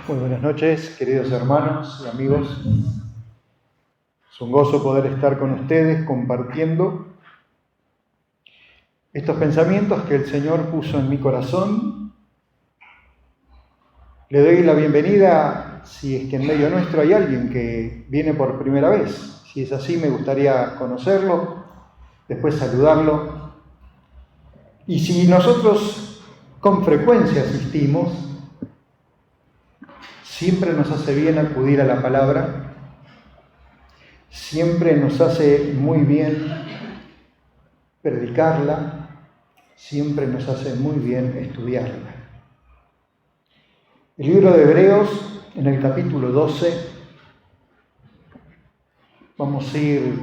Muy buenas noches, queridos hermanos y amigos. Es un gozo poder estar con ustedes compartiendo estos pensamientos que el Señor puso en mi corazón. Le doy la bienvenida si es que en medio nuestro hay alguien que viene por primera vez. Si es así, me gustaría conocerlo, después saludarlo. Y si nosotros con frecuencia asistimos, siempre nos hace bien acudir a la palabra, siempre nos hace muy bien predicarla, siempre nos hace muy bien estudiarla. El libro de Hebreos, en el capítulo 12, vamos a ir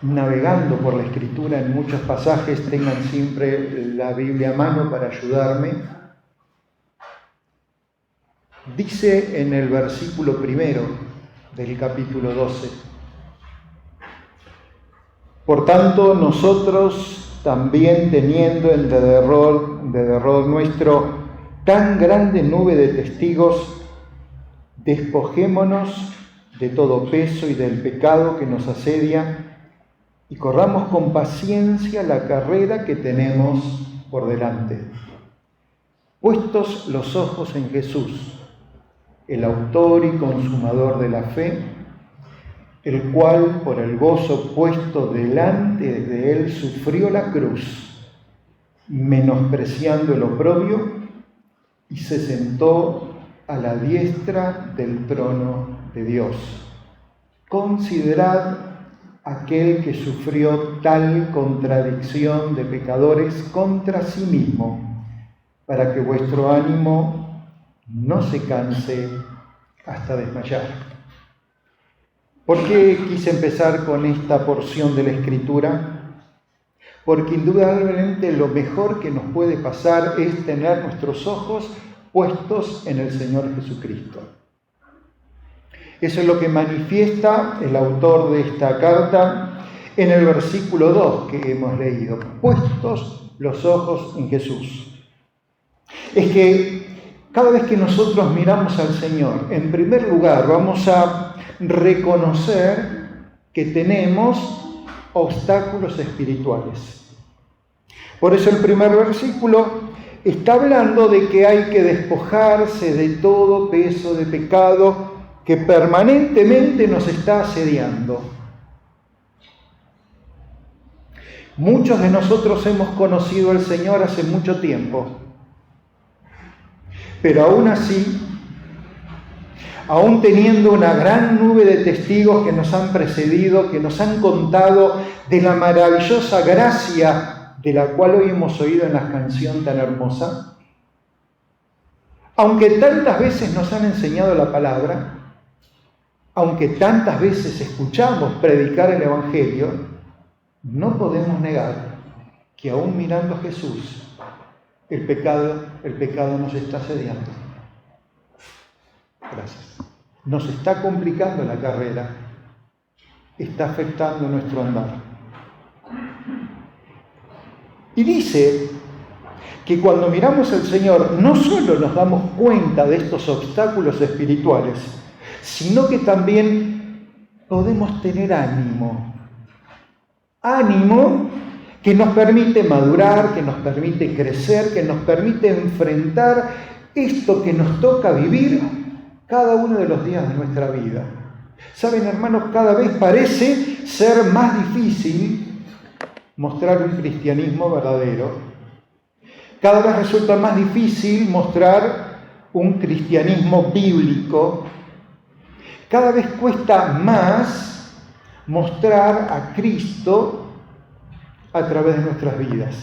navegando por la Escritura en muchos pasajes. Tengan siempre la Biblia a mano para ayudarme. Dice en el versículo 1 del capítulo 12: Por tanto, nosotros también, teniendo en derredor nuestro tan grande nube de testigos, despojémonos de todo peso y del pecado que nos asedia y corramos con paciencia la carrera que tenemos por delante, puestos los ojos en Jesús, el autor y consumador de la fe, el cual por el gozo puesto delante de él sufrió la cruz, menospreciando el oprobio, y se sentó a la diestra del trono de Dios. Considerad aquel que sufrió tal contradicción de pecadores contra sí mismo, para que vuestro ánimo no se canse hasta desmayar. ¿Por qué quise empezar con esta porción de la Escritura? Porque indudablemente lo mejor que nos puede pasar es tener nuestros ojos puestos en el Señor Jesucristo. Eso es lo que manifiesta el autor de esta carta en el versículo 2 que hemos leído: puestos los ojos en Jesús. Es que cada vez que nosotros miramos al Señor, en primer lugar vamos a reconocer que tenemos obstáculos espirituales. Por eso el primer versículo está hablando de que hay que despojarse de todo peso de pecado que permanentemente nos está asediando. Muchos de nosotros hemos conocido al Señor hace mucho tiempo, pero aún así, aún teniendo una gran nube de testigos que nos han precedido, que nos han contado de la maravillosa gracia de la cual hoy hemos oído en la canción tan hermosa, aunque tantas veces nos han enseñado la palabra, aunque tantas veces escuchamos predicar el Evangelio, no podemos negar que aún mirando a Jesús, el pecado nos está asediando. Gracias. Nos está complicando la carrera, está afectando nuestro andar. Y dice que cuando miramos al Señor no solo nos damos cuenta de estos obstáculos espirituales, sino que también podemos tener ánimo. Ánimo que nos permite madurar, que nos permite crecer, que nos permite enfrentar esto que nos toca vivir cada uno de los días de nuestra vida. Saben, hermanos, cada vez parece ser más difícil mostrar un cristianismo verdadero. Cada vez resulta más difícil mostrar un cristianismo bíblico. Cada vez cuesta más mostrar a Cristo a través de nuestras vidas.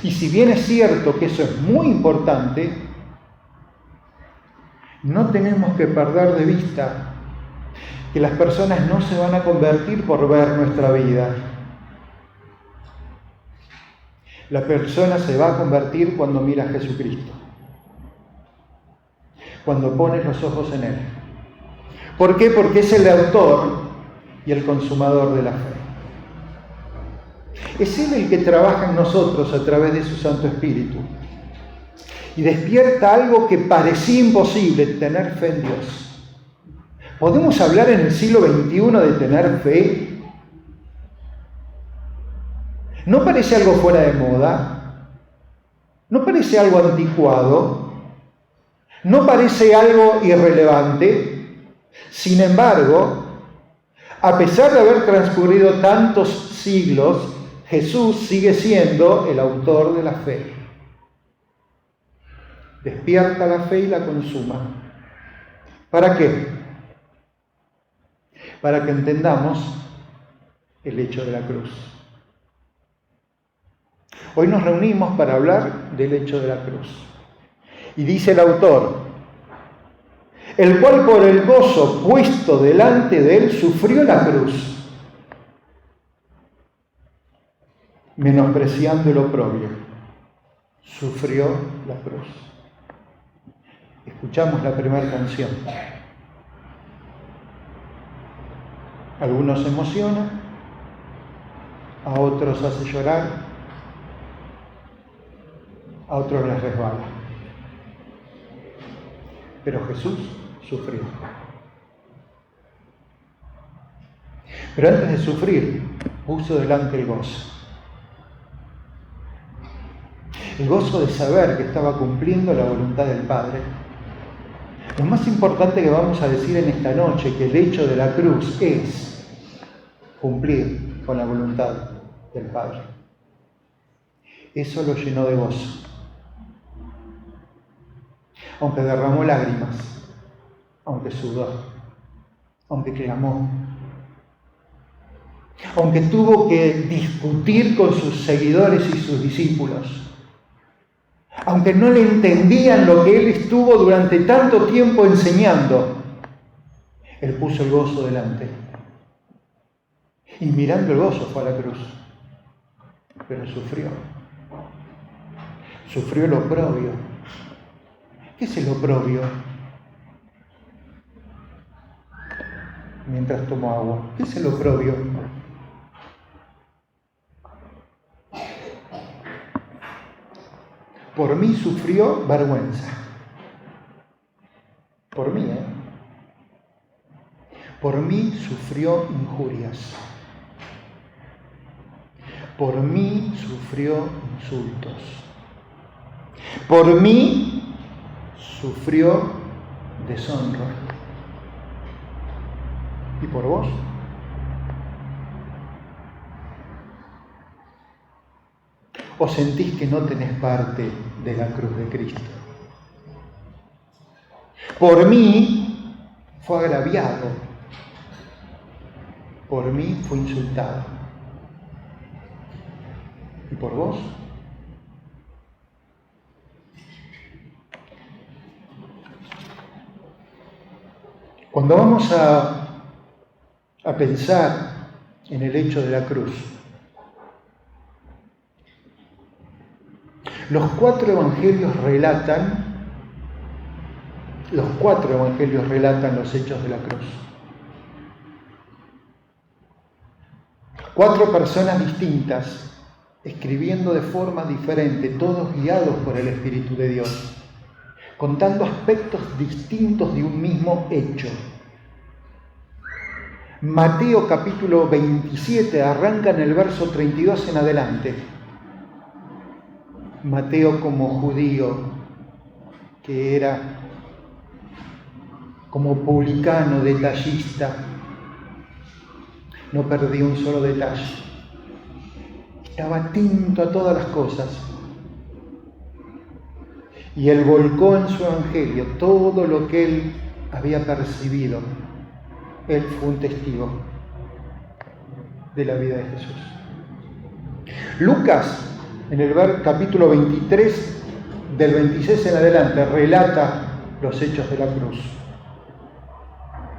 Y si bien es cierto que eso es muy importante, no tenemos que perder de vista que las personas no se van a convertir por ver nuestra vida. La persona se va a convertir cuando mira a Jesucristo, cuando pones los ojos en Él. ¿Por qué? Porque es el autor y el consumador de la fe. Es Él el que trabaja en nosotros a través de su Santo Espíritu. y despierta algo que parecía imposible, tener fe en Dios. ¿Podemos hablar en el siglo XXI de tener fe? ¿No parece algo fuera de moda? ¿No parece algo anticuado? ¿No parece algo irrelevante? Sin embargo, a pesar de haber transcurrido tantos siglos, Jesús sigue siendo el autor de la fe. Despierta la fe y la consuma. ¿Para qué? Para que entendamos el hecho de la cruz. Hoy nos reunimos para hablar del hecho de la cruz. Y dice el autor, el cual por el gozo puesto delante de él sufrió la cruz, menospreciando el oprobio. Sufrió la cruz. Escuchamos la primera canción. Algunos se emocionan, a otros hace llorar, a otros les resbala. Pero Jesús sufrió. Pero antes de sufrir, puso delante el gozo. El gozo de saber que estaba cumpliendo la voluntad del Padre. Lo más importante que vamos a decir en esta noche, que el hecho de la cruz es cumplir con la voluntad del Padre. Eso lo llenó de gozo. Aunque derramó lágrimas, aunque sudó, aunque clamó, aunque tuvo que discutir con sus seguidores y sus discípulos, aunque no le entendían lo que él estuvo durante tanto tiempo enseñando, él puso el gozo delante. Y mirando el gozo fue a la cruz. Pero sufrió. Sufrió el oprobio. ¿Qué es el oprobio? Mientras tomo agua. ¿Qué es el oprobio? Por mí sufrió vergüenza. Por mí, Por mí sufrió injurias. Por mí sufrió insultos. Por mí sufrió deshonra. ¿Y por vos? ¿O sentís que no tenés parte de la cruz de Cristo? Por mí fue agraviado. Por mí fue insultado. ¿Y por vos? Cuando vamos a pensar en el hecho de la cruz, los cuatro evangelios relatan los hechos de la cruz. 4 personas distintas, escribiendo de forma diferente, todos guiados por el Espíritu de Dios, contando aspectos distintos de un mismo hecho. Mateo capítulo 27 arranca en el verso 32 en adelante. Mateo, como judío, que era como publicano, detallista, no perdía un solo detalle. Estaba atento a todas las cosas. Y él volcó en su evangelio todo lo que él había percibido. Él fue un testigo de la vida de Jesús. Lucas, en el capítulo 23, del 26 en adelante, relata los hechos de la cruz.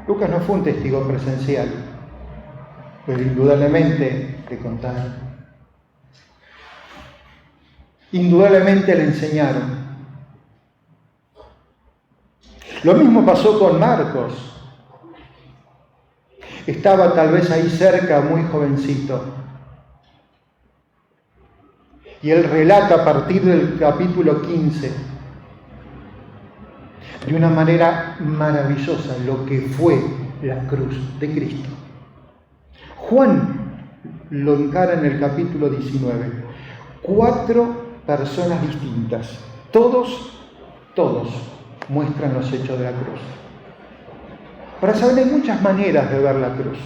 Lucas no fue un testigo presencial, pero indudablemente le contaron. Indudablemente le enseñaron. Lo mismo pasó con Marcos. Estaba tal vez ahí cerca, muy jovencito. Y él relata a partir del capítulo 15 de una manera maravillosa lo que fue la cruz de Cristo. Juan lo encara en el capítulo 19. 4 personas distintas. Todos muestran los hechos de la cruz. Para saber, hay muchas maneras de ver la cruz.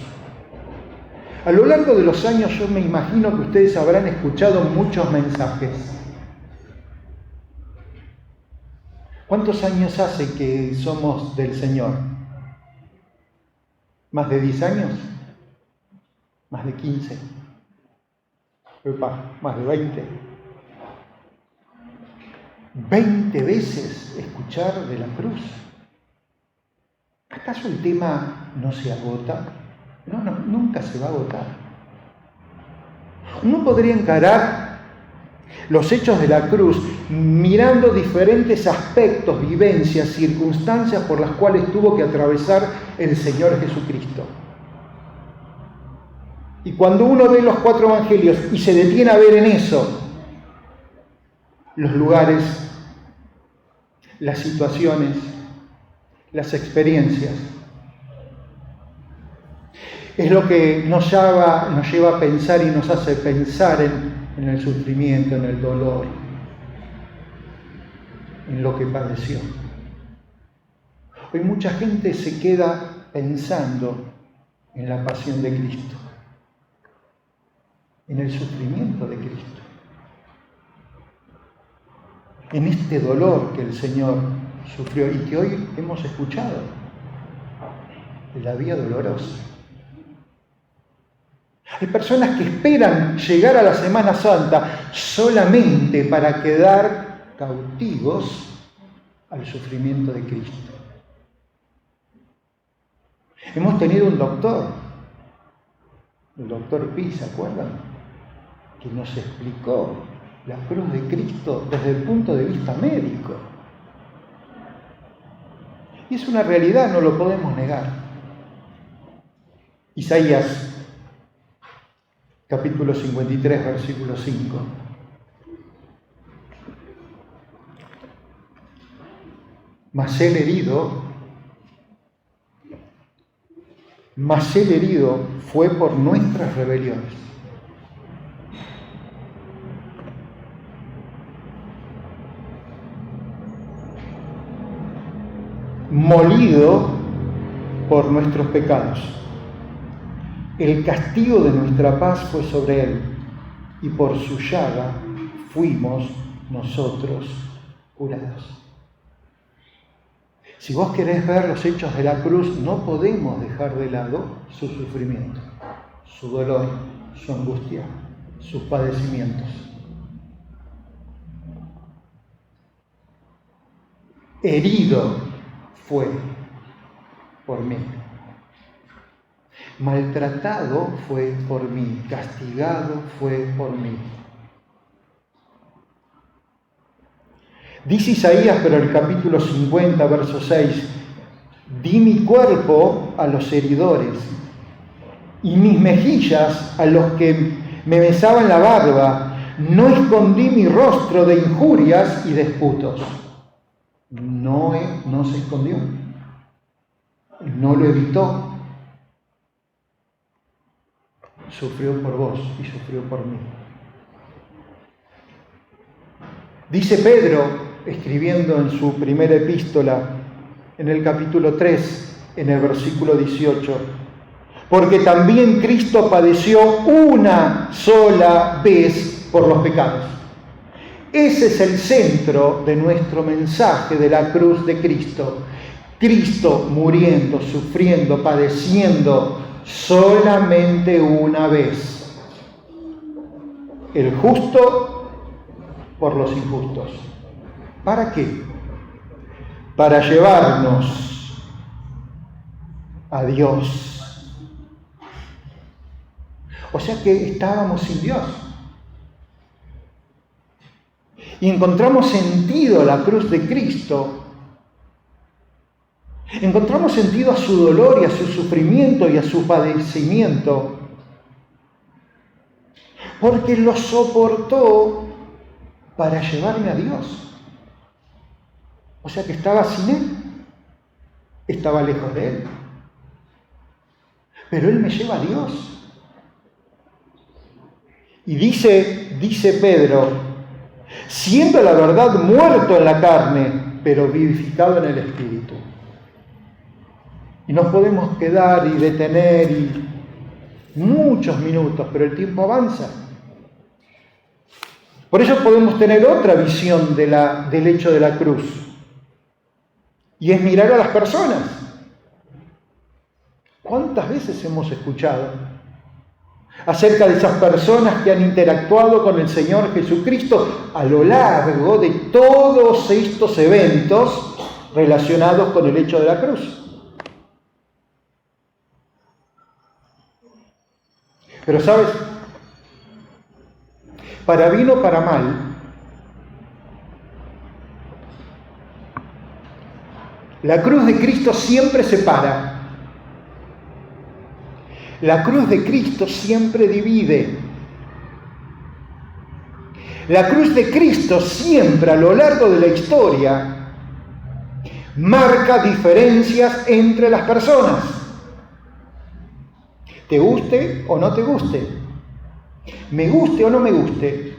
A lo largo de los años yo me imagino que ustedes habrán escuchado muchos mensajes. ¿Cuántos años hace que somos del Señor? ¿Más de 10 años? ¿Más de 15? ¿Más de 20? 20 veces escuchar de la cruz. ¿Acaso el tema no se agota? No, nunca se va a agotar. Uno podría encarar los hechos de la cruz mirando diferentes aspectos, vivencias, circunstancias por las cuales tuvo que atravesar el Señor Jesucristo. Y cuando uno ve los 4 evangelios y se detiene a ver en eso los lugares, las situaciones, las experiencias, es lo que nos lleva a pensar y nos hace pensar en el sufrimiento, en el dolor, en lo que padeció. Hoy mucha gente se queda pensando en la pasión de Cristo, en el sufrimiento de Cristo, en este dolor que el Señor sufrió y que hoy hemos escuchado, de la vía dolorosa. Hay personas que esperan llegar a la Semana Santa solamente para quedar cautivos al sufrimiento de Cristo. Hemos tenido un doctor, el doctor Pi, ¿se acuerdan? Que nos explicó la cruz de Cristo desde el punto de vista médico. Y es una realidad, no lo podemos negar. Isaías capítulo 53, versículo 5. Mas el herido fue por nuestras rebeliones. Molido por nuestros pecados. El castigo de nuestra paz fue sobre él, y por su llaga fuimos nosotros curados. Si vos querés ver los hechos de la cruz, no podemos dejar de lado su sufrimiento, su dolor, su angustia, sus padecimientos. Herido fue por mí. Maltratado fue por mí, castigado fue por mí. Dice Isaías, pero el capítulo 50, verso 6, di mi cuerpo a los heridores y mis mejillas a los que me besaban la barba. No escondí mi rostro de injurias y disputos. No se escondió, no lo evitó. Sufrió por vos y sufrió por mí. Dice Pedro, escribiendo en su primera epístola, en el capítulo 3, en el versículo 18, porque también Cristo padeció una sola vez por los pecados. Ese es el centro de nuestro mensaje de la cruz de Cristo. Cristo muriendo, sufriendo, padeciendo solamente una vez. El justo por los injustos. ¿Para qué? Para llevarnos a Dios. O sea que estábamos sin Dios. Y encontramos sentido a la cruz de Cristo. Encontramos sentido a su dolor y a su sufrimiento y a su padecimiento. Porque lo soportó para llevarme a Dios. O sea que estaba sin Él. estaba lejos de Él. Pero Él me lleva a Dios. Y dice Pedro, siendo la verdad muerto en la carne, pero vivificado en el Espíritu. Y nos podemos quedar y detener muchos minutos, pero el tiempo avanza. Por eso podemos tener otra visión del hecho de la cruz. Y es mirar a las personas. ¿Cuántas veces hemos escuchado acerca de esas personas que han interactuado con el Señor Jesucristo a lo largo de todos estos eventos relacionados con el hecho de la cruz? Pero ¿sabes? Para bien o para mal, la cruz de Cristo siempre separa. La cruz de Cristo siempre divide. La cruz de Cristo siempre a lo largo de la historia marca diferencias entre las personas. Te guste o no te guste. Me guste o no me guste.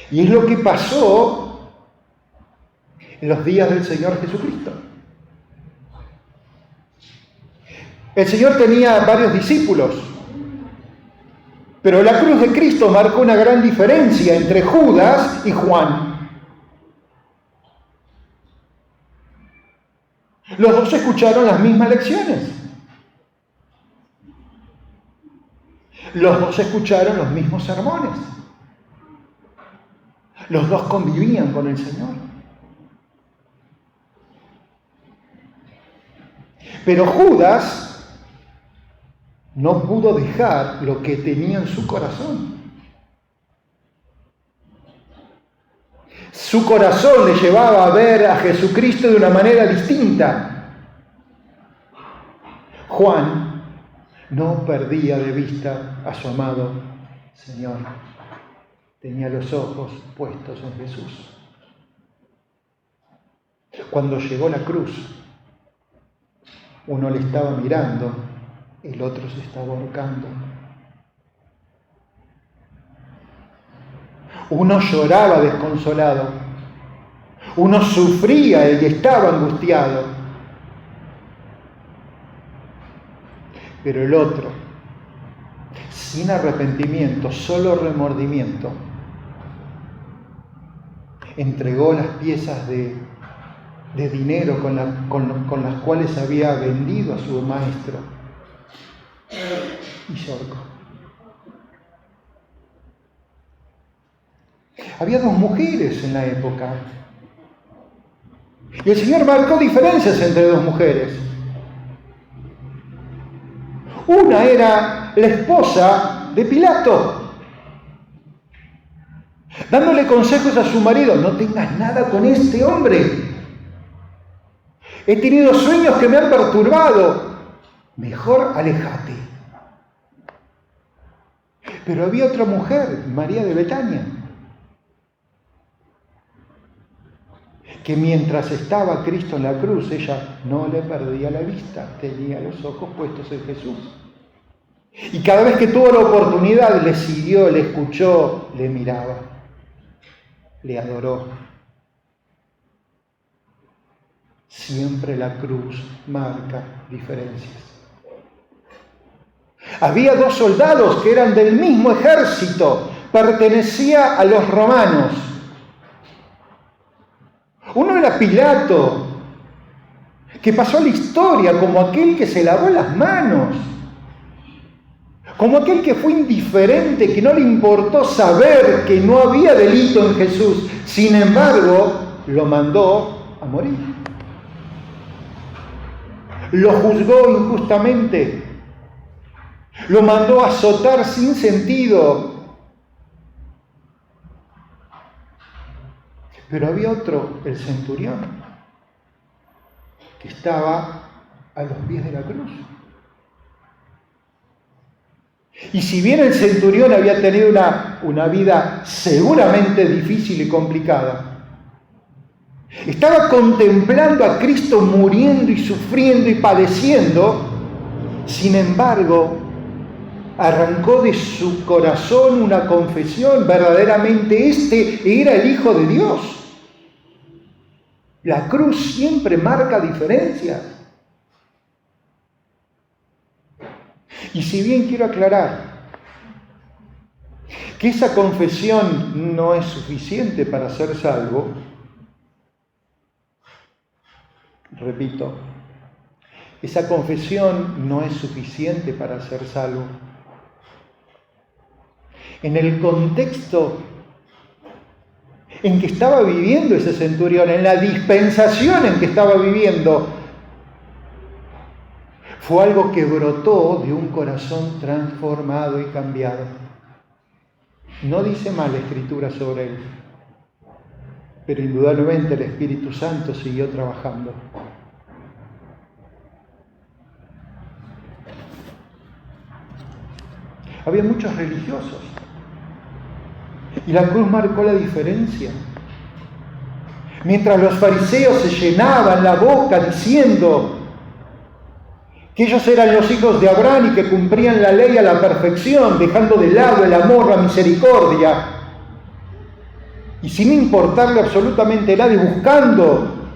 Y es lo que pasó en los días del Señor Jesucristo. El Señor tenía varios discípulos, pero la cruz de Cristo marcó una gran diferencia entre Judas y Juan. Los dos escucharon las mismas lecciones. Los dos escucharon los mismos sermones. Los dos convivían con el Señor. Pero Judas no pudo dejar lo que tenía en su corazón. Su corazón le llevaba a ver a Jesucristo de una manera distinta. Juan no perdía de vista a su amado Señor. Tenía los ojos puestos en Jesús. Cuando llegó la cruz, uno le estaba mirando, el otro se estaba ahorcando. Uno lloraba desconsolado, uno sufría y estaba angustiado. Pero el otro, sin arrepentimiento, solo remordimiento, entregó las piezas de dinero con las cuales había vendido a su maestro y se ahorcó. Había dos mujeres en la época y el Señor marcó diferencias entre dos mujeres. Una era la esposa de Pilato, dándole consejos a su marido: no tengas nada con este hombre. He tenido sueños que me han perturbado. Mejor aléjate. Pero había otra mujer, María de Betania, que mientras estaba Cristo en la cruz, ella no le perdía la vista, tenía los ojos puestos en Jesús. Y cada vez que tuvo la oportunidad, le siguió, le escuchó, le miraba, le adoró. Siempre la cruz marca diferencias. Había dos soldados que eran del mismo ejército, pertenecía a los romanos. Uno era Pilato, que pasó a la historia como aquel que se lavó las manos, como aquel que fue indiferente, que no le importó saber que no había delito en Jesús. Sin embargo, lo mandó a morir. Lo juzgó injustamente. Lo mandó a azotar sin sentido. Pero había otro, el centurión, que estaba a los pies de la cruz. Y si bien el centurión había tenido una vida seguramente difícil y complicada, Estaba contemplando a Cristo muriendo y sufriendo y padeciendo. Sin embargo, arrancó de su corazón una confesión: verdaderamente este era el Hijo de Dios. La cruz siempre marca diferencias. Y si bien quiero aclarar que esa confesión no es suficiente para ser salvo, repito, esa confesión no es suficiente para ser salvo. En el contexto en que estaba viviendo ese centurión, en la dispensación en que estaba viviendo, fue algo que brotó de un corazón transformado y cambiado. No dice mal la Escritura sobre él, pero indudablemente el Espíritu Santo siguió trabajando. Había muchos religiosos y la cruz marcó la diferencia. Mientras los fariseos se llenaban la boca diciendo que ellos eran los hijos de Abraham y que cumplían la ley a la perfección, dejando de lado el amor, la misericordia, y sin importarle absolutamente nada, y buscando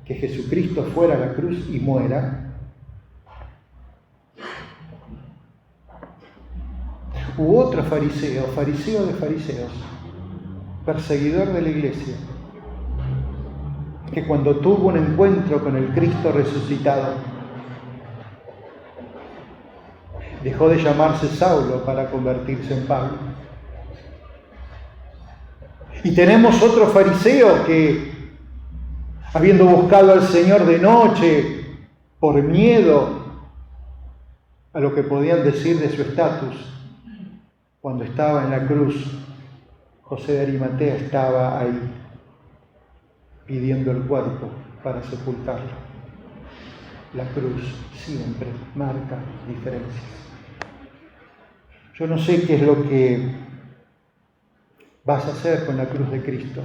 que Jesucristo fuera a la cruz y muera, hubo otro fariseo de fariseos, perseguidor de la iglesia, que cuando tuvo un encuentro con el Cristo resucitado, dejó de llamarse Saulo para convertirse en Pablo. Y tenemos otro fariseo que, habiendo buscado al Señor de noche por miedo a lo que podían decir de su estatus, cuando estaba en la cruz, José de Arimatea estaba ahí pidiendo el cuerpo para sepultarlo. La cruz siempre marca diferencias. Yo no sé qué es lo que vas a hacer con la cruz de Cristo,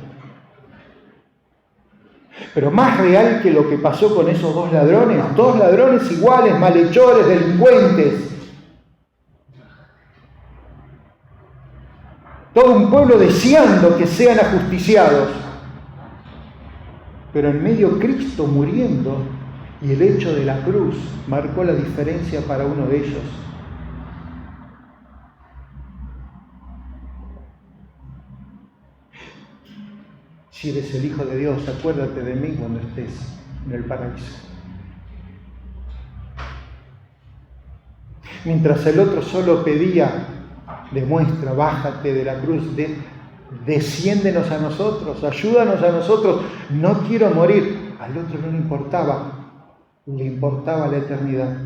pero más real que lo que pasó con esos dos ladrones iguales, malhechores, delincuentes, todo un pueblo deseando que sean ajusticiados, pero en medio Cristo muriendo, y el hecho de la cruz marcó la diferencia para uno de ellos. Si eres el Hijo de Dios, acuérdate de mí cuando estés en el paraíso. Mientras el otro solo pedía: demuestra, bájate de la cruz, desciéndenos a nosotros, ayúdanos a nosotros, no quiero morir. Al otro no le importaba la eternidad.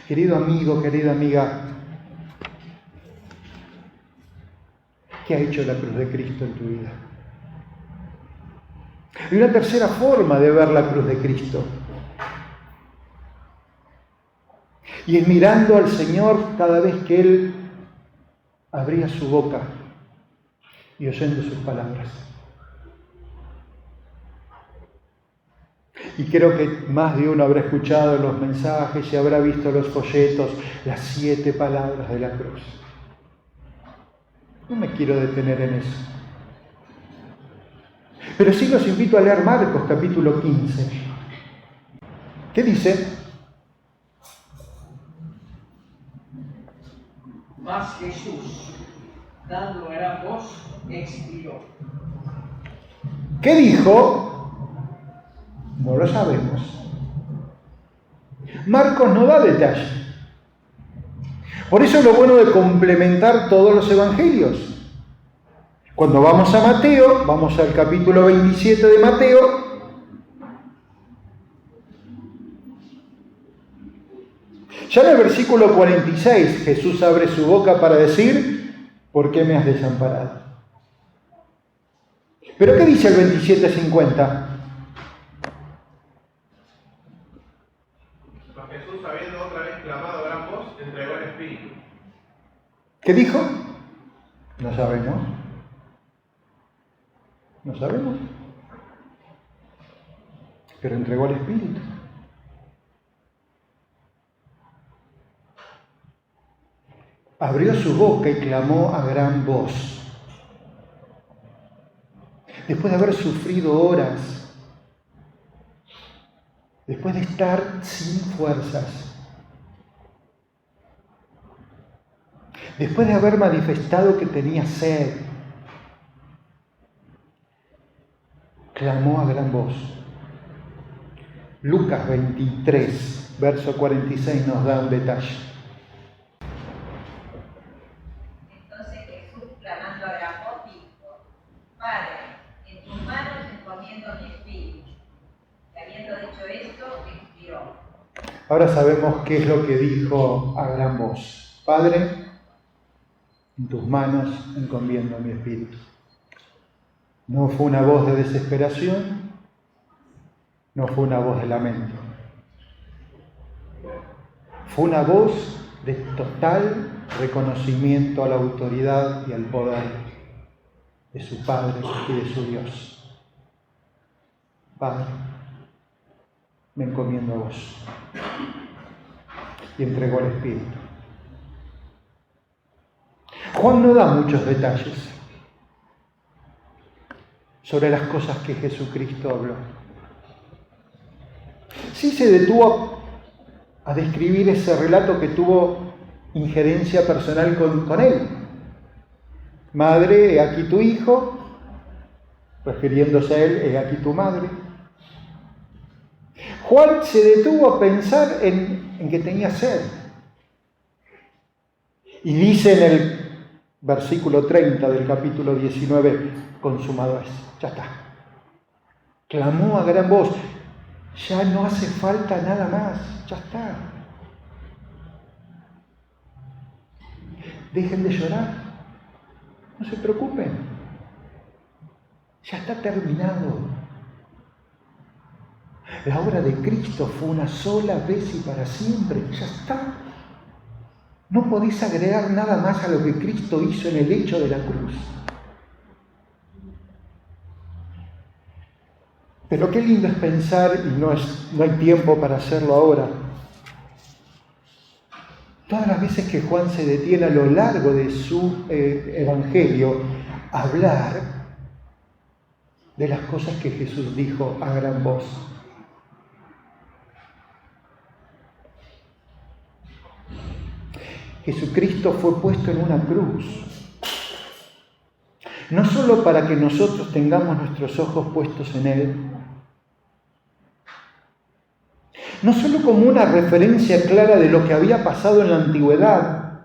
Querido amigo, querida amiga, ¿qué ha hecho la cruz de Cristo en tu vida? Hay una tercera forma de ver la cruz de Cristo. Y es mirando al Señor cada vez que Él abría su boca y oyendo sus palabras. Y creo que más de uno habrá escuchado los mensajes y habrá visto los folletos, las 7 palabras de la cruz. No me quiero detener en eso. Pero sí los invito a leer Marcos capítulo 15. ¿Qué dice? Mas Jesús, dando gran voz, expiró. ¿Qué dijo? No lo sabemos. Marcos no da detalle. Por eso es lo bueno de complementar todos los evangelios. Cuando vamos a Mateo, vamos al capítulo 27 de Mateo. Ya en el versículo 46, Jesús abre su boca para decir: ¿por qué me has desamparado? ¿Pero qué dice el 27:50? Jesús, habiendo otra vez clamado a gran voz, entregó el Espíritu. ¿Qué dijo? No sabemos. No sabemos. Pero entregó al Espíritu. Abrió su boca y clamó a gran voz. Después de haber sufrido horas, después de estar sin fuerzas, después de haber manifestado que tenía sed, clamó a gran voz. Lucas 23, verso 46 nos da un detalle. Entonces Jesús, clamando a gran voz, dijo: Padre, en tus manos encomiendo mi espíritu. Y habiendo dicho esto, expiró. Ahora sabemos qué es lo que dijo a gran voz. Padre, en tus manos encomiendo mi espíritu. No fue una voz de desesperación, no fue una voz de lamento. Fue una voz de total reconocimiento a la autoridad y al poder de su Padre y de su Dios. Padre, me encomiendo a vos. Y entregó al Espíritu. Juan no da muchos detalles sobre las cosas que Jesucristo habló. Sí se detuvo a describir ese relato que tuvo injerencia personal con él. Madre, he aquí tu hijo, refiriéndose a él, he aquí tu madre. Juan se detuvo a pensar en que tenía sed. Y dice en el versículo 30 del capítulo 19, consumado es, ya está. Clamó a gran voz, ya no hace falta nada más, ya está. Dejen de llorar, no se preocupen, ya está terminado. La obra de Cristo fue una sola vez y para siempre, ya está. No podéis agregar nada más a lo que Cristo hizo en el hecho de la cruz. Pero qué lindo es pensar, y no hay tiempo para hacerlo ahora, todas las veces que Juan se detiene a lo largo de su evangelio a hablar de las cosas que Jesús dijo a gran voz. Jesucristo fue puesto en una cruz, no solo para que nosotros tengamos nuestros ojos puestos en Él, no solo como una referencia clara de lo que había pasado en la antigüedad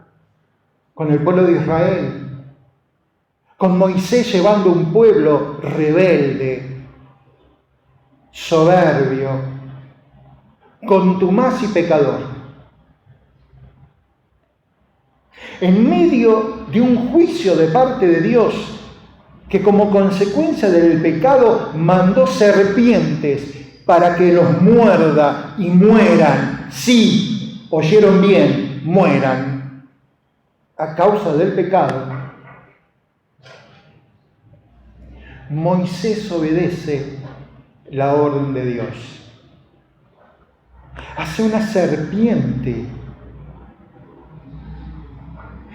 con el pueblo de Israel, con Moisés llevando un pueblo rebelde, soberbio, contumaz y pecador. En medio de un juicio de parte de Dios que como consecuencia del pecado mandó serpientes para que los muerda y mueran. Sí, oyeron bien, mueran a causa del pecado. Moisés obedece la orden de Dios. Hace una serpiente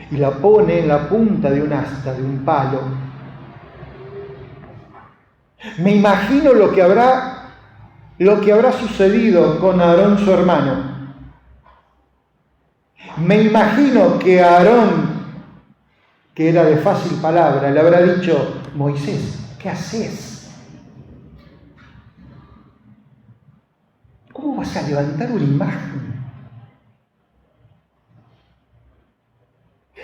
y la pone en la punta de un asta, de un palo. Me imagino lo que habrá sucedido con Aarón, su hermano. Me imagino que Aarón, que era de fácil palabra, le habrá dicho: Moisés, ¿qué haces? ¿Cómo vas a levantar una imagen?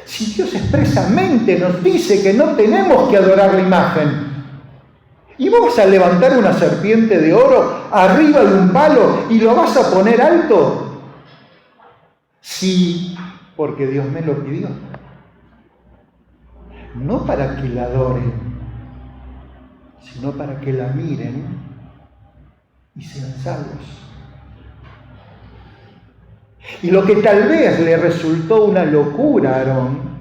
Si Dios expresamente nos dice que no tenemos que adorar la imagen, ¿y vos vas a levantar una serpiente de oro arriba de un palo y lo vas a poner alto? Sí, porque Dios me lo pidió. No para que la adoren, sino para que la miren y sean salvos. Y lo que tal vez le resultó una locura a Aarón,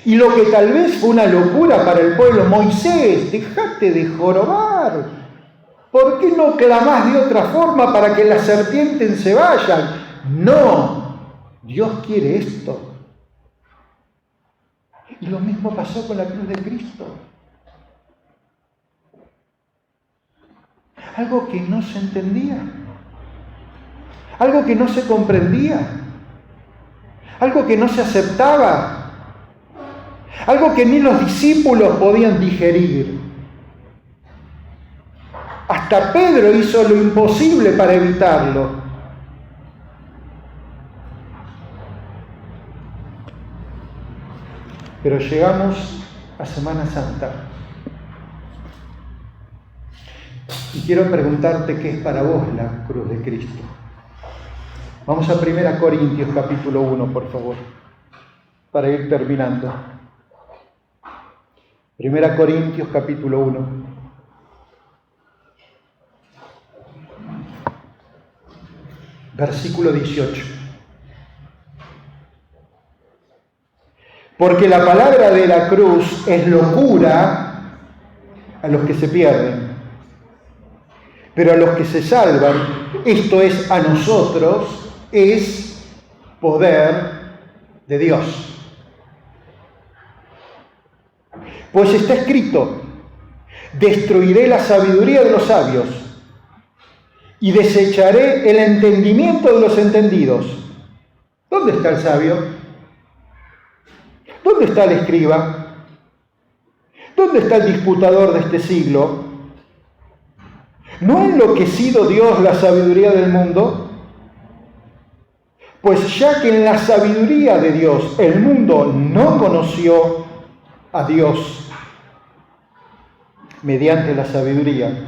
Y lo que tal vez fue una locura para el pueblo, Moisés, dejate de jorobar. ¿Por qué no clamás de otra forma para que las serpientes se vayan? No, Dios quiere esto. Y lo mismo pasó con la cruz de Cristo. Algo que no se entendía, algo que no se comprendía, algo que no se aceptaba, algo que ni los discípulos podían digerir. Hasta Pedro hizo lo imposible para evitarlo. Pero llegamos a Semana Santa. Y quiero preguntarte qué es para vos la cruz de Cristo. Vamos a 1 Corintios capítulo 1, por favor, para ir terminando. 1 Corintios capítulo 1. Versículo 18. Porque la palabra de la cruz es locura a los que se pierden, pero a los que se salvan, esto es a nosotros, es poder de Dios. Pues está escrito: destruiré la sabiduría de los sabios y desecharé el entendimiento de los entendidos. ¿Dónde está el sabio? ¿Dónde está el escriba? ¿Dónde está el disputador de este siglo? ¿No ha enloquecido Dios la sabiduría del mundo? Pues ya que en la sabiduría de Dios el mundo no conoció a Dios mediante la sabiduría,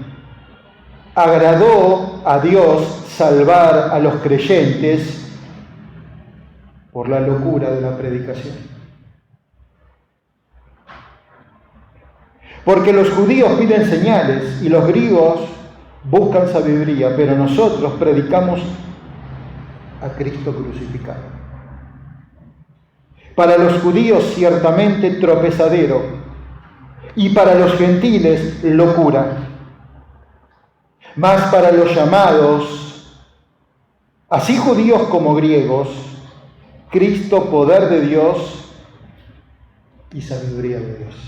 agradó a Dios salvar a los creyentes por la locura de la predicación. Porque los judíos piden señales y los griegos buscan sabiduría, pero nosotros predicamos a Cristo crucificado. Para los judíos ciertamente tropezadero y para los gentiles locura. Mas para los llamados, así judíos como griegos, Cristo poder de Dios y sabiduría de Dios.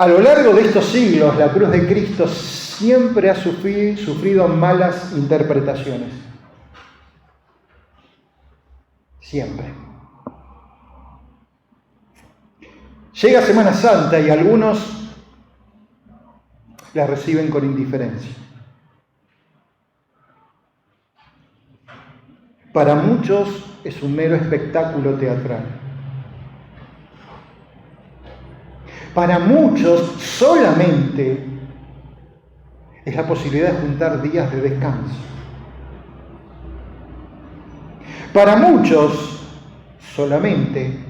A lo largo de estos siglos, la cruz de Cristo siempre ha sufrido malas interpretaciones. Siempre. Llega Semana Santa y algunos la reciben con indiferencia. Para muchos es un mero espectáculo teatral. Para muchos solamente es la posibilidad de juntar días de descanso. Para muchos solamente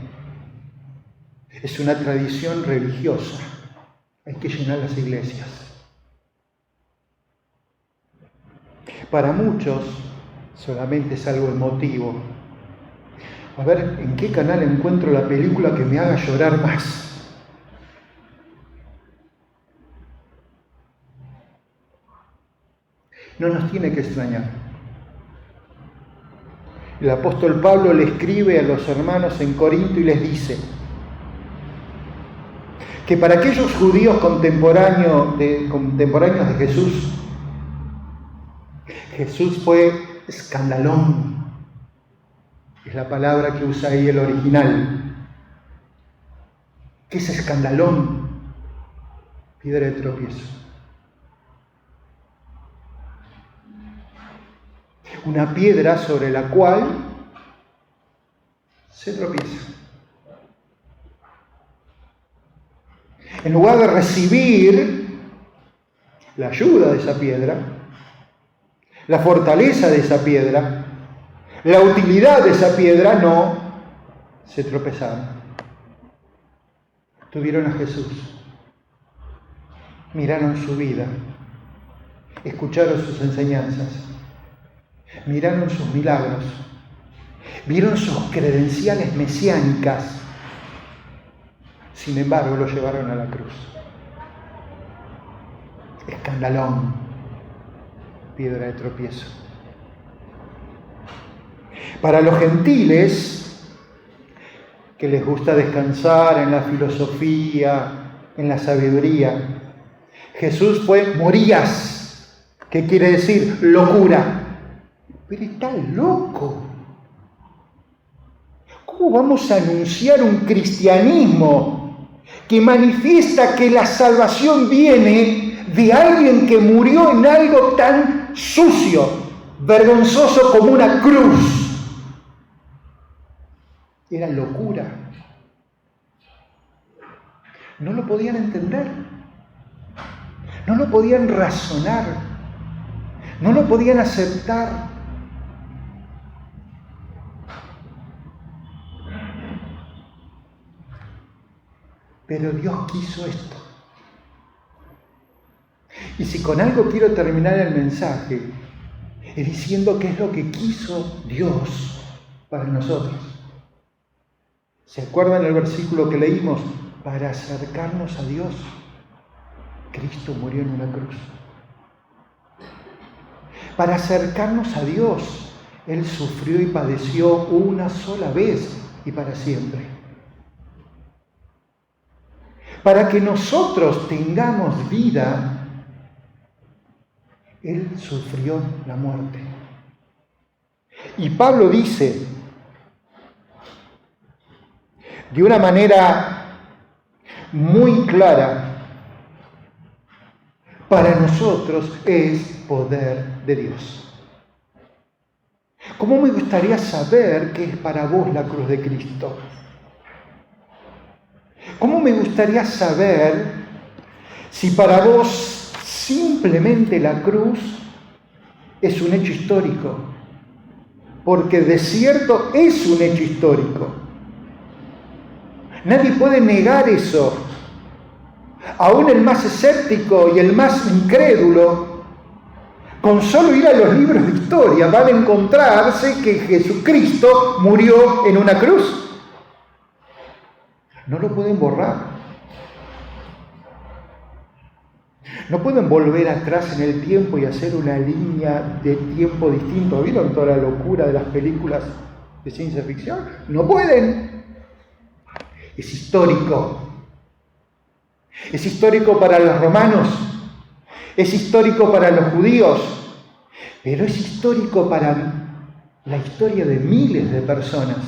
es una tradición religiosa. Hay que llenar las iglesias. Para muchos solamente es algo emotivo. A ver, ¿en qué canal encuentro la película que me haga llorar más? No nos tiene que extrañar. El apóstol Pablo le escribe a los hermanos en Corinto y les dice que para aquellos judíos contemporáneos de Jesús, Jesús fue escandalón. Es la palabra que usa ahí el original. ¿Qué es escandalón? Piedra de tropiezo. Una piedra sobre la cual se tropieza. En lugar de recibir la ayuda de esa piedra, la fortaleza de esa piedra, la utilidad de esa piedra, no, se tropezaron. Tuvieron a Jesús, miraron su vida, escucharon sus enseñanzas, miraron sus milagros, vieron sus credenciales mesiánicas. Sin embargo, lo llevaron a la cruz. Escandalón, piedra de tropiezo. Para los gentiles, que les gusta descansar en la filosofía, en la sabiduría, Jesús fue morías, que quiere decir locura. Pero está loco. ¿Cómo vamos a anunciar un cristianismo que manifiesta que la salvación viene de alguien que murió en algo tan sucio, vergonzoso como una cruz? Era locura. No lo podían entender. No lo podían razonar. No lo podían aceptar. Pero Dios quiso esto. Y si con algo quiero terminar el mensaje, es diciendo qué es lo que quiso Dios para nosotros. ¿Se acuerdan el versículo que leímos? Para acercarnos a Dios, Cristo murió en una cruz. Para acercarnos a Dios, Él sufrió y padeció una sola vez y para siempre. Para que nosotros tengamos vida, Él sufrió la muerte. Y Pablo dice, de una manera muy clara, para nosotros es poder de Dios. ¿Cómo me gustaría saber qué es para vos la cruz de Cristo? ¿Cómo me gustaría saber si para vos simplemente la cruz es un hecho histórico? Porque de cierto es un hecho histórico. Nadie puede negar eso. Aún el más escéptico y el más incrédulo, con solo ir a los libros de historia, van a encontrarse que Jesucristo murió en una cruz. No lo pueden borrar. No pueden volver atrás en el tiempo y hacer una línea de tiempo distinto. ¿Vieron toda la locura de las películas de ciencia ficción? No pueden. Es histórico. Es histórico para los romanos. Es histórico para los judíos. Pero es histórico para la historia de miles de personas.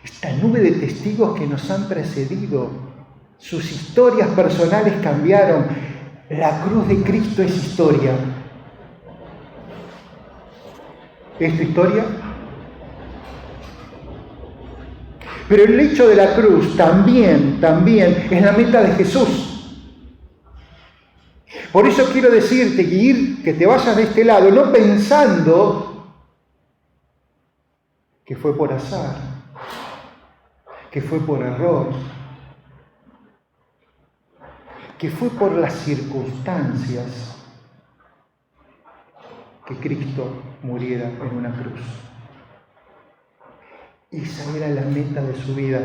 Esta nube de testigos que nos han precedido, sus historias personales cambiaron. La cruz de Cristo es historia. ¿Es tu historia? Pero el hecho de la cruz también es la meta de Jesús. Por eso quiero decirte que te vayas de este lado, no pensando que fue por azar, que fue por error, que fue por las circunstancias que Cristo muriera en una cruz. Esa era la meta de su vida.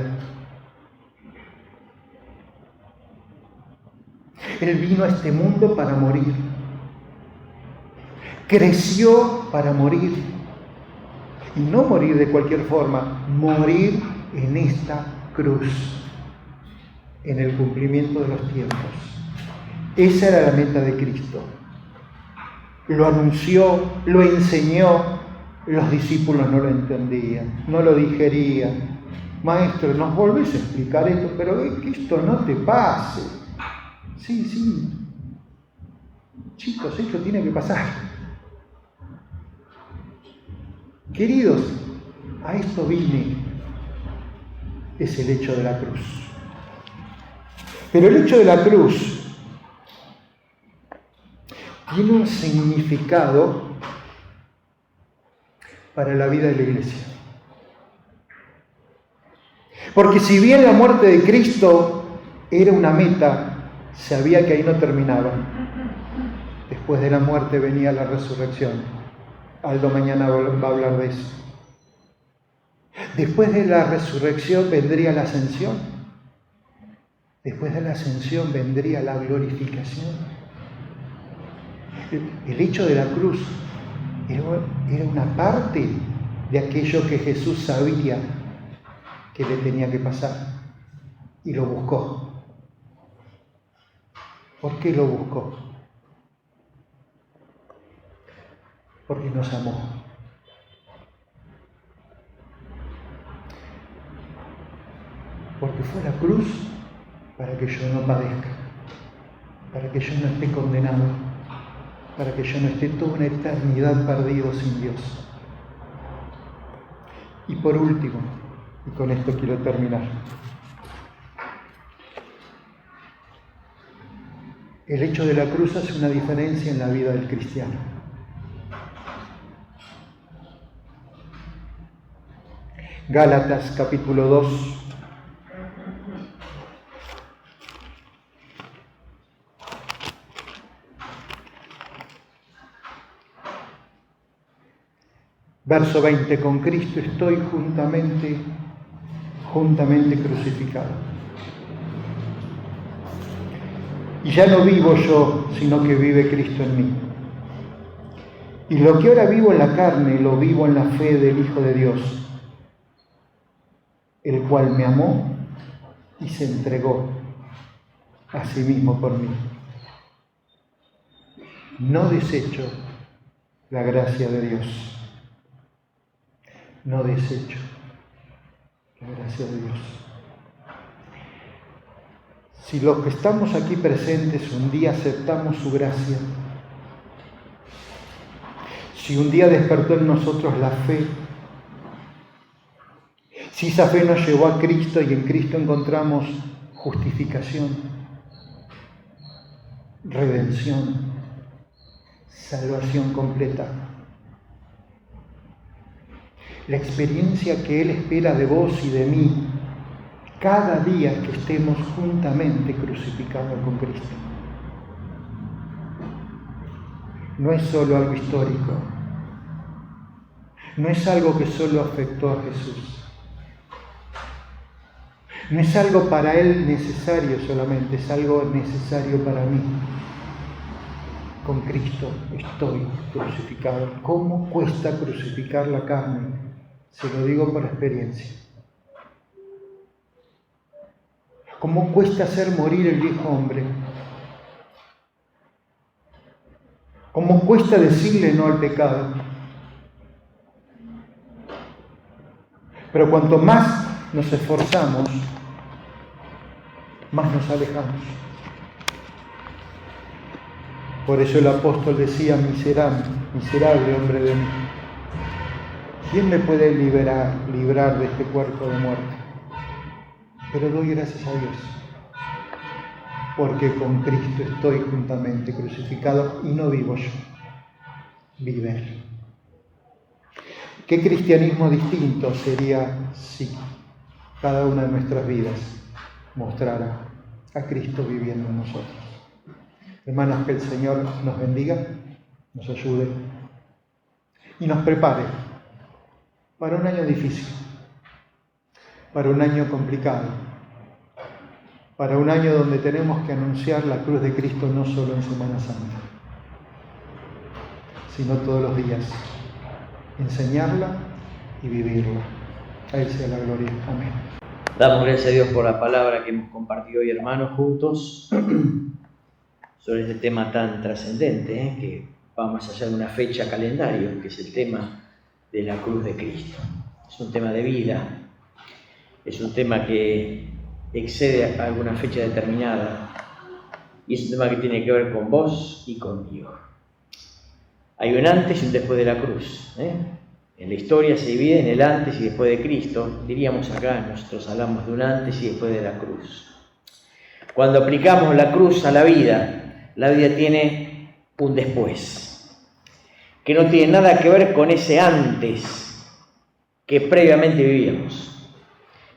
Él vino a este mundo para morir. Creció para morir. Y no morir de cualquier forma, morir en esta cruz, en el cumplimiento de los tiempos. Esa era la meta de Cristo. Lo anunció, lo enseñó. Los discípulos no lo entendían, no lo digerían. Maestro, ¿nos volvés a explicar esto? Pero que esto no te pase. Sí. Chicos, esto tiene que pasar. Queridos, a esto vine. Es el hecho de la cruz. Pero el hecho de la cruz tiene un significado para la vida de la iglesia. Porque si bien la muerte de Cristo era una meta, sabía que ahí no terminaba. Después de la muerte venía la resurrección. Aldo mañana va a hablar de eso. Después de la resurrección vendría la ascensión. Después de la ascensión vendría la glorificación. El hecho de la cruz era una parte de aquello que Jesús sabía que le tenía que pasar y lo buscó. ¿Por qué lo buscó? Porque nos amó. Porque fue la cruz para que yo no padezca, para que yo no esté condenado, para que yo no esté toda una eternidad perdido sin Dios. Y por último, y con esto quiero terminar, el hecho de la cruz hace una diferencia en la vida del cristiano. Gálatas capítulo 2. Verso 20, con Cristo estoy juntamente crucificado. Y ya no vivo yo, sino que vive Cristo en mí. Y lo que ahora vivo en la carne, lo vivo en la fe del Hijo de Dios, el cual me amó y se entregó a sí mismo por mí. No desecho la gracia de Dios. No desecho la gracia de Dios. Si los que estamos aquí presentes un día aceptamos su gracia, si un día despertó en nosotros la fe, si esa fe nos llevó a Cristo y en Cristo encontramos justificación, redención, salvación completa, la experiencia que Él espera de vos y de mí cada día que estemos juntamente crucificados con Cristo. No es solo algo histórico, no es algo que solo afectó a Jesús, no es algo para Él necesario solamente, es algo necesario para mí. Con Cristo estoy crucificado. ¿Cómo cuesta crucificar la carne? Se lo digo por experiencia. ¿Cómo cuesta hacer morir el viejo hombre? ¿Cómo cuesta decirle no al pecado? Pero cuanto más nos esforzamos, más nos alejamos. Por eso el apóstol decía, miserable hombre de mí. ¿Quién me puede librar de este cuerpo de muerte? Pero doy gracias a Dios, porque con Cristo estoy juntamente crucificado y no vivo yo, vive Él. ¿Qué cristianismo distinto sería si cada una de nuestras vidas mostrara a Cristo viviendo en nosotros? Hermanos, que el Señor nos bendiga, nos ayude y nos prepare para un año difícil, para un año complicado, para un año donde tenemos que anunciar la cruz de Cristo no solo en Semana Santa, sino todos los días, enseñarla y vivirla. A Él sea la gloria. Amén. Damos gracias a Dios por la palabra que hemos compartido hoy, hermanos, juntos, sobre este tema tan trascendente, que va más allá de una fecha calendario, que es el tema de la cruz de Cristo. Es un tema de vida, es un tema que excede a alguna fecha determinada y es un tema que tiene que ver con vos y conmigo. Hay un antes y un después de la cruz. En la historia se divide en el antes y después de Cristo. Diríamos acá, nosotros hablamos de un antes y después de la cruz. Cuando aplicamos la cruz a la vida tiene un después, que no tiene nada que ver con ese antes que previamente vivíamos.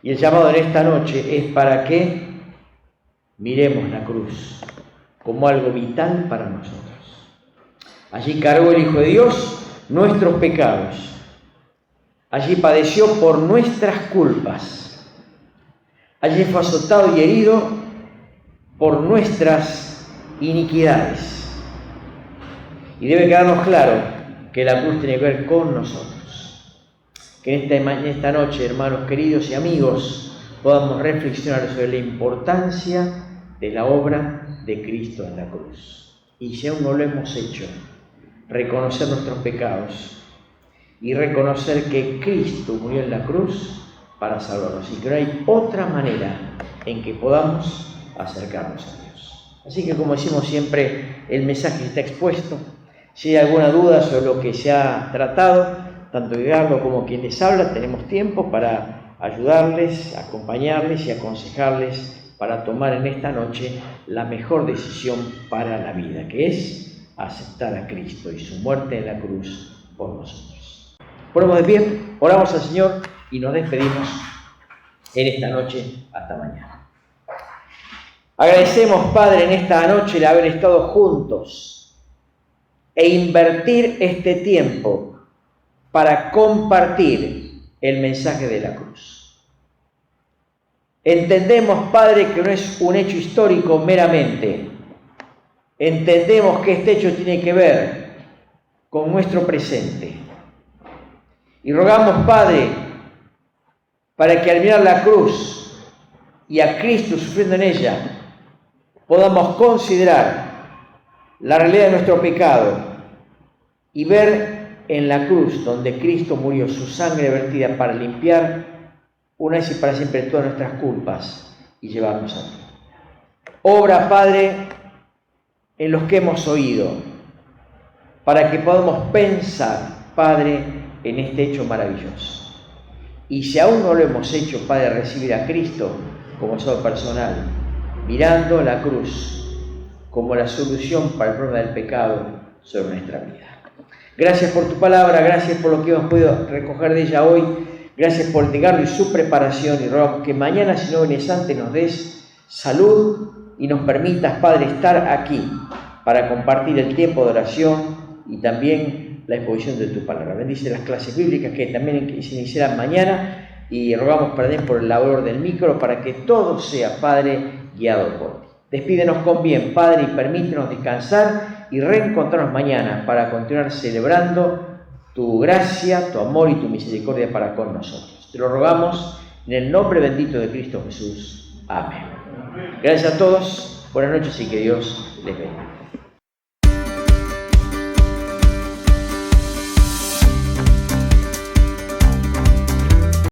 Y el llamado en esta noche es para que miremos la cruz como algo vital para nosotros. Allí cargó el Hijo de Dios nuestros pecados. Allí padeció por nuestras culpas. Allí fue azotado y herido por nuestras iniquidades. Y debe quedarnos claro que la cruz tiene que ver con nosotros. Que en esta noche, hermanos queridos y amigos, podamos reflexionar sobre la importancia de la obra de Cristo en la cruz. Y si aún no lo hemos hecho, reconocer nuestros pecados y reconocer que Cristo murió en la cruz para salvarnos y que no hay otra manera en que podamos acercarnos a Dios. Así que, como decimos siempre, el mensaje está expuesto. Si hay alguna duda sobre lo que se ha tratado, tanto Edgardo como quien les habla, tenemos tiempo para ayudarles, acompañarles y aconsejarles para tomar en esta noche la mejor decisión para la vida, que es aceptar a Cristo y su muerte en la cruz por nosotros. Ponemos de pie, oramos al Señor y nos despedimos en esta noche hasta mañana. Agradecemos, Padre, en esta noche el haber estado juntos e invertir este tiempo para compartir el mensaje de la cruz. Entendemos, Padre, que no es un hecho histórico meramente. Entendemos que este hecho tiene que ver con nuestro presente. Y rogamos, Padre, para que al mirar la cruz y a Cristo sufriendo en ella, podamos considerar la realidad de nuestro pecado y ver en la cruz donde Cristo murió, su sangre vertida para limpiar una vez y para siempre todas nuestras culpas y llevarnos a ti. Obra, Padre, en los que hemos oído, para que podamos pensar, Padre, en este hecho maravilloso. Y si aún no lo hemos hecho, Padre, recibir a Cristo como Salvador personal, mirando la cruz como la solución para el problema del pecado sobre nuestra vida. Gracias por tu palabra, gracias por lo que hemos podido recoger de ella hoy, gracias por Edgardo y su preparación, y rogamos que mañana, si no vienes antes, nos des salud y nos permitas, Padre, estar aquí para compartir el tiempo de oración y también la exposición de tu palabra. Bendice las clases bíblicas que también se iniciarán mañana y rogamos también por el labor del micro para que todo sea, Padre, guiado por ti. Despídenos con bien, Padre, y permítenos descansar y reencontrarnos mañana para continuar celebrando tu gracia, tu amor y tu misericordia para con nosotros. Te lo rogamos en el nombre bendito de Cristo Jesús. Amén. Gracias a todos, buenas noches y que Dios les bendiga.